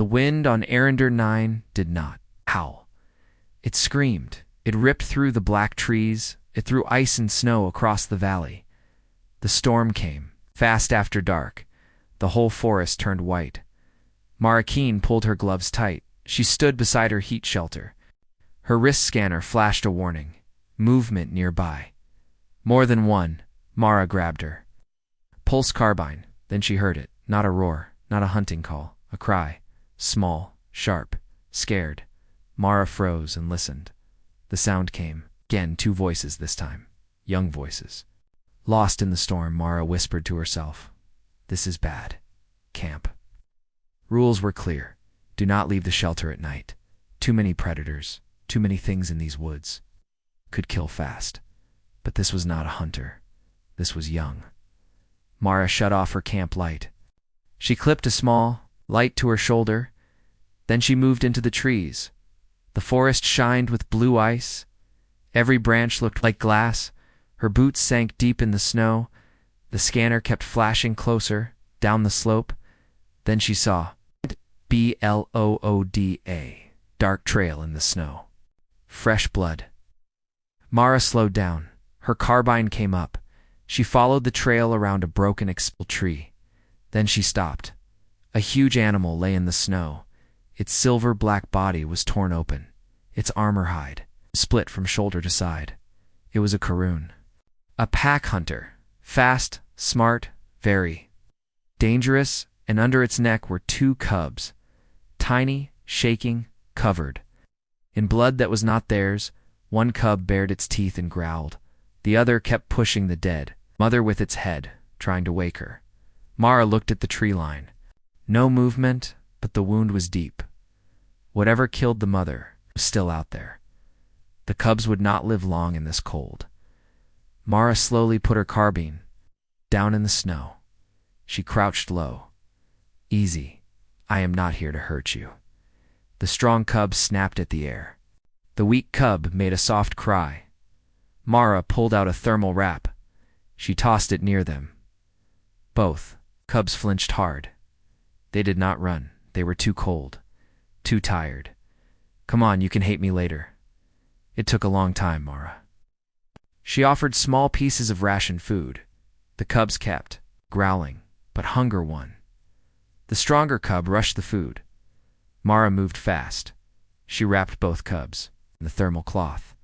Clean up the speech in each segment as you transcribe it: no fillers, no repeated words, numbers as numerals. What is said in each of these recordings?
wind on Arender 9 did not howl. It screamed. It ripped through the black trees. It threw ice and snow across the valley. The storm came, fast after dark. The whole forest turned white. Mara Keen pulled her gloves tight. She stood beside her heat shelter. Her wrist scanner flashed a warning. Movement nearby. More than one. Mara grabbed her. Pulse carbine. Then she heard it. Not a roar, not a hunting call. A cry. Small, sharp, scared. Mara froze and listened. The sound came. Again, two voices this time. Young voices. Lost in the storm, Mara whispered to herself. This is bad. Camp. Rules were clear. Do not leave the shelter at night. Too many predators, too many things in these woods. Could kill fast. But this was not a hunter. This was young. Mara shut off her camp light. She clipped a small light to her shoulder. Then she moved into the trees. The forest shined with blue ice. Every branch looked like glass. Her boots sank deep in the snow. The scanner kept flashing closer, down the slope. Then she saw B-L-O-O-D-A, dark trail in the snow. Fresh blood. Mara slowed down. Her carbine came up. She followed the trail around a broken exposed tree. Then she stopped. A huge animal lay in the snow. Its silver-black body was torn open. Its armor hide split from shoulder to side. It was a Karoon. A pack hunter. Fast, smart, very dangerous, and under its neck were two cubs. Tiny, shaking, covered in blood that was not theirs. One cub bared its teeth and growled. The other kept pushing the dead mother with its head, trying to wake her. Mara looked at the tree line. No movement, but the wound was deep. Whatever killed the mother was still out there. The cubs would not live long in this cold. Mara slowly put her carbine down in the snow. She crouched low. Easy. I am not here to hurt you. The strong cub snapped at the air. The weak cub made a soft cry. Mara pulled out a thermal wrap. She tossed it near them. Both cubs flinched hard. They did not run. They were too cold, too tired. Come on, you can hate me later. It took a long time, Mara. She offered small pieces of ration food. The cubs kept growling, but hunger won. The stronger cub rushed the food. Mara moved fast. She wrapped both cubs in the thermal cloth.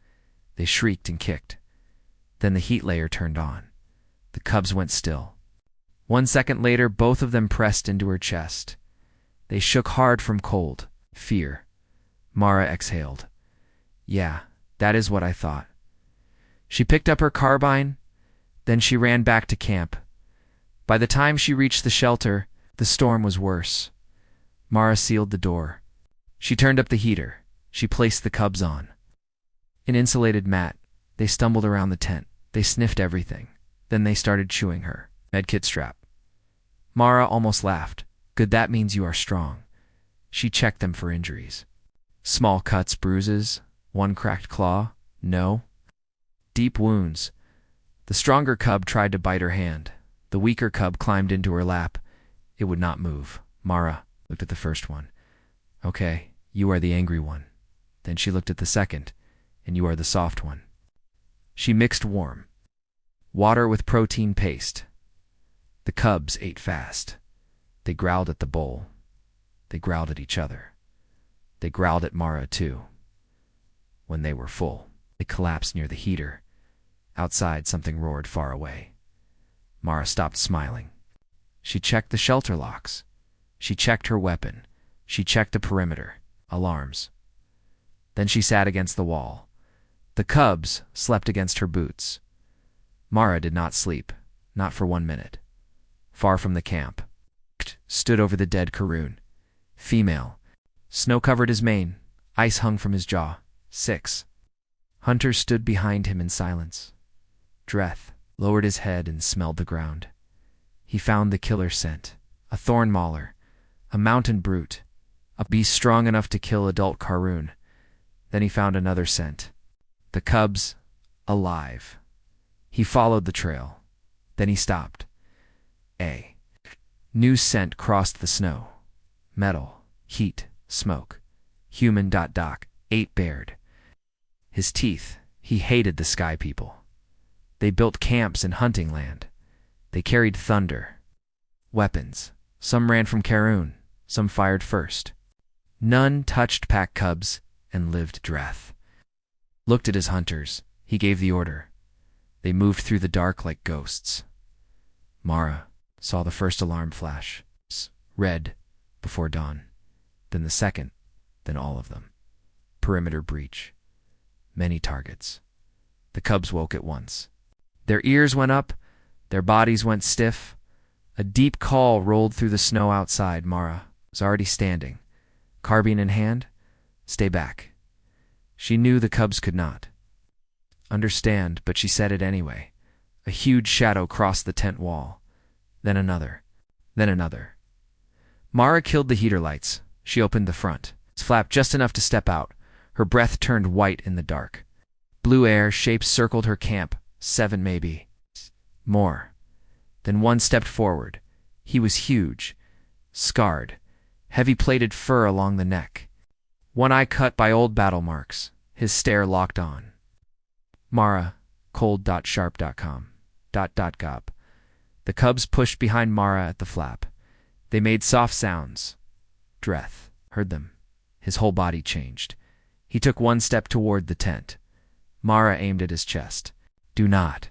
They shrieked and kicked. Then the heat layer turned on. The cubs went still. 1 second later, both of them pressed into her chest. They shook hard from cold, fear. Mara exhaled. Yeah, that is what I thought. She picked up her carbine. Then she ran back to camp. By the time she reached the shelter, the storm was worse. Mara sealed the door. She turned up the heater. She placed the cubs on an insulated mat. They stumbled around the tent. They sniffed everything. Then they started chewing her medkit strap. Mara almost laughed. Good, that means you are strong. She checked them for injuries. Small cuts, bruises, one cracked claw. No. Deep wounds. The stronger cub tried to bite her hand. The weaker cub climbed into her lap. It would not move. Mara looked at the first one. Okay, you are the angry one. Then she looked at the second, and you are the soft one. She mixed warm water with protein paste. The cubs ate fast. They growled at the bowl. They growled at each other. They growled at Mara too. When they were full, they collapsed near the heater. Outside, something roared far away. Mara stopped smiling. She checked the shelter locks. She checked her weapon. She checked the perimeter. Alarms. Then she sat against the wall. The cubs slept against her boots. Mara did not sleep, not for 1 minute. Far from the camp, stood over the dead Karoon. Female. Snow covered his mane. Ice hung from his jaw. 6. Hunter stood behind him in silence. Dreth lowered his head and smelled the ground. He found the killer scent. A thorn mauler. A mountain brute. A beast strong enough to kill adult Karoon. Then he found another scent. The cubs, alive. He followed the trail. Then he stopped. A new scent crossed the snow. Metal. heat, smoke. Human. Doc. Ate bared. His teeth. He hated the sky people. They built camps in hunting land. They carried thunder. Weapons. Some ran from Karun, some fired first. None touched pack cubs and lived Dreth. Looked at his hunters. He gave the order. They moved through the dark like ghosts. Mara saw the first alarm flash. Red before dawn. Then the second. Then all of them. Perimeter breach. Many targets. The cubs woke at once. Their ears went up. Their bodies went stiff. A deep call rolled through the snow outside. Mara was already standing, carbine in hand. Stay back. She knew the cubs could not understand, but she said it anyway. A huge shadow crossed the tent wall. Then another. Then another. Mara killed the heater lights. She opened the front. It flapped just enough to step out. Her breath turned white in the dark. Blue air shapes circled her camp. 7 maybe. More. Then one stepped forward. He was huge, scarred, heavy-plated fur along the neck. One eye cut by old battle marks. His stare locked on. Mara, cold.sharp.com. .gov. The cubs pushed behind Mara at the flap. They made soft sounds. Dreth heard them. His whole body changed. He took one step toward the tent. Mara aimed at his chest. Do not.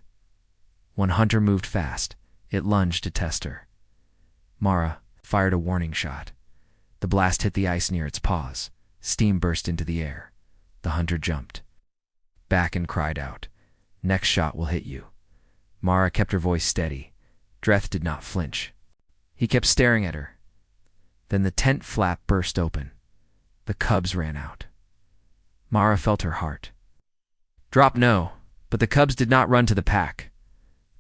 One hunter moved fast. It lunged to test her. Mara fired a warning shot. The blast hit the ice near its paws. Steam burst into the air. The hunter jumped back and cried out, "Next shot will hit you." Mara kept her voice steady. Dreth did not flinch. He kept staring at her. Then the tent flap burst open. The cubs ran out. Mara felt her heart drop. No, but the cubs did not run to the pack.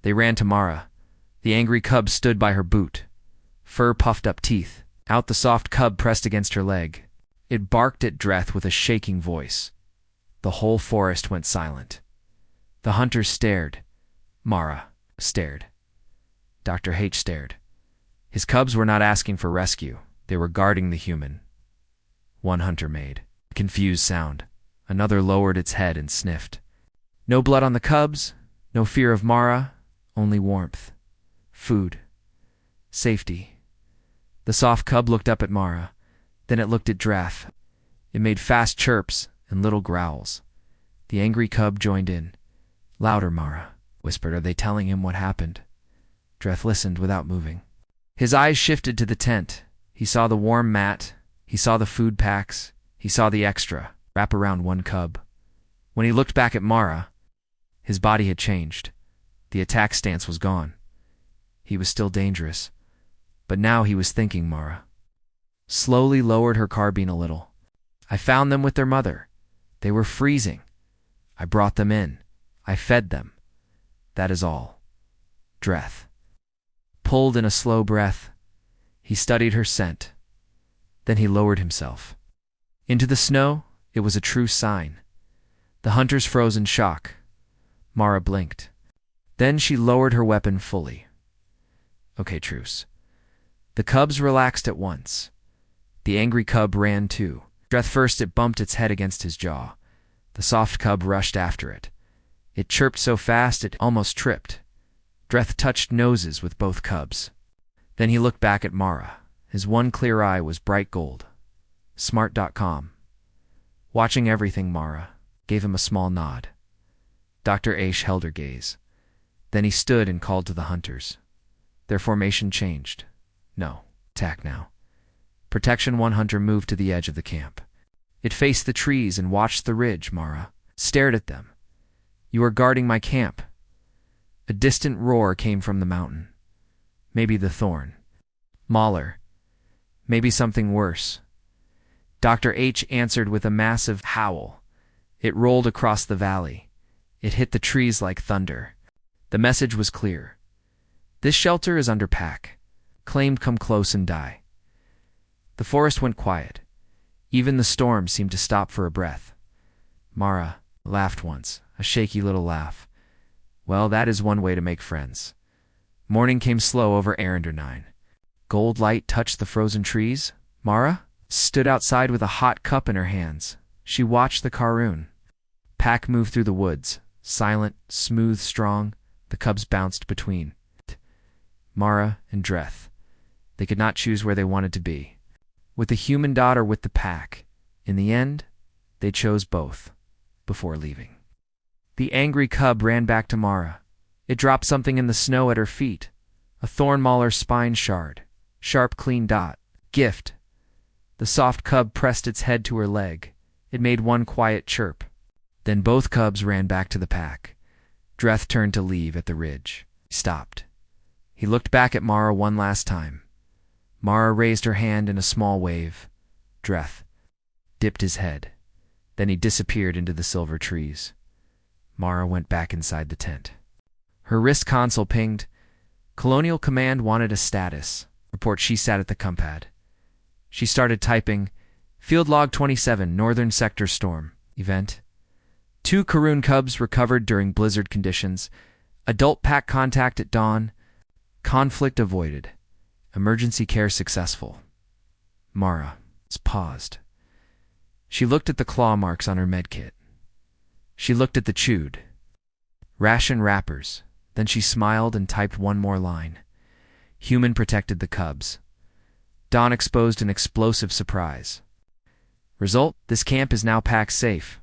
They ran to Mara. The angry cub stood by her boot. Fur puffed up teeth. Out the soft cub pressed against her leg. It barked at Dreth with a shaking voice. The whole forest went silent. The hunters stared. Mara stared. Dr. H stared. His cubs were not asking for rescue. They were guarding the human. One hunter made a confused sound. Another lowered its head and sniffed. No blood on the cubs. No fear of Mara. Only warmth. Food. Safety. The soft cub looked up at Mara. Then it looked at Dreth. It made fast chirps and little growls. The angry cub joined in. Louder, Mara whispered. Are they telling him what happened? Dreth listened without moving. His eyes shifted to the tent. He saw the warm mat. He saw the food packs. He saw the extra wrap around one cub. When he looked back at Mara, his body had changed. The attack stance was gone. He was still dangerous, but now he was thinking. Mara slowly lowered her carbine a little. I found them with their mother. They were freezing. I brought them in. I fed them. That is all. Dreth pulled in a slow breath. He studied her scent. Then he lowered himself. Into the snow, it was a true sign. The hunters froze in shock. Mara blinked. Then she lowered her weapon fully. Okay, truce. The cubs relaxed at once. The angry cub ran too. Dreth first. It bumped its head against his jaw. The soft cub rushed after it. It chirped so fast it almost tripped. Dreth touched noses with both cubs. Then he looked back at Mara. His one clear eye was bright gold. Smart.com. Watching everything, Mara gave him a small nod. Dr. H held her gaze. Then he stood and called to the hunters. Their formation changed. No, attack now. Protection. One hunter moved to the edge of the camp. It faced the trees and watched the ridge. Mara stared at them. You are guarding my camp. A distant roar came from the mountain. Maybe the thorn. Mahler. Maybe something worse. Dr. H answered with a massive howl. It rolled across the valley. It hit the trees like thunder. The message was clear. This shelter is under pack. Claimed. Come close and die. The forest went quiet. Even the storm seemed to stop for a breath. Mara laughed once, a shaky little laugh. Well, that is one way to make friends. Morning came slow over Arender 9. Gold light touched the frozen trees. Mara stood outside with a hot cup in her hands. She watched the Karoon pack move through the woods, silent, smooth, strong. The cubs bounced between Mara and Dreth. They could not choose where they wanted to be, with the human dot or with the pack. In the end, they chose both before leaving. The angry cub ran back to Mara. It dropped something in the snow at her feet. A thorn mauler spine shard. Sharp, clean dot. Gift. The soft cub pressed its head to her leg. It made one quiet chirp. Then both cubs ran back to the pack. Dreth turned to leave at the ridge. He stopped. He looked back at Mara one last time. Mara raised her hand in a small wave. Dreth dipped his head. Then he disappeared into the silver trees. Mara went back inside the tent. Her wrist console pinged. Colonial Command wanted a status report. She sat at the compad. She started typing, Field Log 27, Northern Sector Storm. Event. 2 Karoon cubs recovered during blizzard conditions. Adult pack contact at dawn. Conflict avoided. Emergency care successful. Mara paused. She looked at the claw marks on her medkit. She looked at the chewed ration wrappers. Then she smiled and typed one more line. Human protected the cubs. Dawn exposed an explosive surprise. Result, this camp is now pack safe.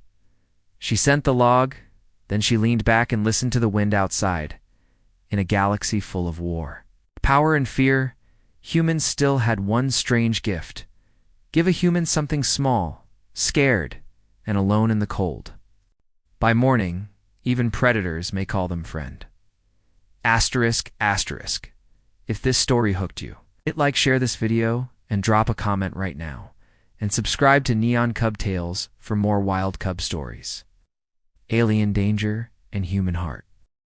She sent the log, then she leaned back and listened to the wind outside. In a galaxy full of war, power and fear, humans still had one strange gift. Give a human something small, scared, and alone in the cold. By morning, even predators may call them friend. Asterisk, asterisk. If this story hooked you, share this video, and drop a comment right now. And subscribe to Neon Cub Tales for more wild cub stories. Alien danger and human heart.